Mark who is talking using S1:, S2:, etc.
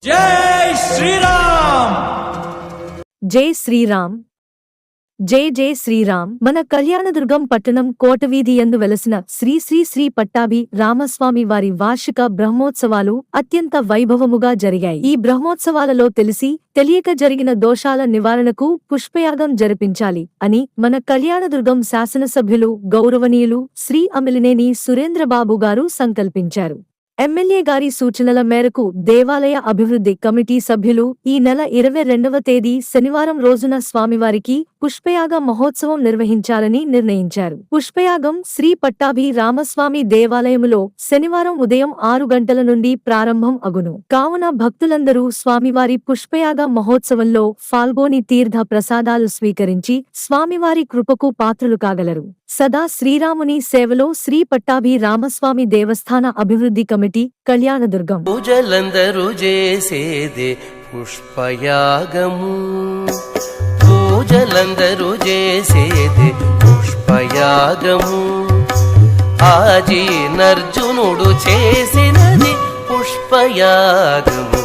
S1: జై శ్రీరామ్.
S2: జై శ్రీరామ్. జై జై శ్రీరామ్. మన కళ్యాణదుర్గం పట్టణం కోటవీధి యందు వెలసిన శ్రీ శ్రీ శ్రీ పట్టాభి రామస్వామి వారి వార్షిక బ్రహ్మోత్సవాలు అత్యంత వైభవముగా జరిగాయి. ఈ బ్రహ్మోత్సవాలలో తెలియక జరిగిన దోషాల నివారణకు పుష్పయాగం జరిపించాలి అని మన కళ్యాణదుర్గం శాసనసభ్యులు గౌరవనీయులు శ్రీ అమిలినేని సురేంద్రబాబు గారు సంకల్పించారు. ఎమ్మెల్యే గారి సూచనల మేరకు దేవాలయ అభివృద్ధి కమిటీ సభ్యులు ఈ నెల 22వ తేదీ శనివారం రోజున స్వామివారికి పుష్పయాగ మహోత్సవం నిర్వహించాలని నిర్ణయించారు. పుష్పయాగం శ్రీ పట్టాభి రామస్వామి దేవాలయములో శనివారం ఉదయం 6 గంటల నుండి ప్రారంభం అగును. కావున భక్తులందరూ స్వామివారి పుష్పయాగ మహోత్సవంలో పాల్గొని తీర్థ ప్రసాదాలు స్వీకరించి స్వామివారి కృపకు పాత్రులు కాగలరు. సదా శ్రీరాముని సేవలో శ్రీ పట్టాభి రామస్వామి దేవస్థాన అభివృద్ధి కమిటీ కళ్యాణదుర్గం.
S3: పూజలందరూ చేసేదే పుష్పయాగము, పూజలందరూ చేసేదే పుష్పయాగము. ఆజీ నర్జునుడు చేసినది పుష్పయాగము.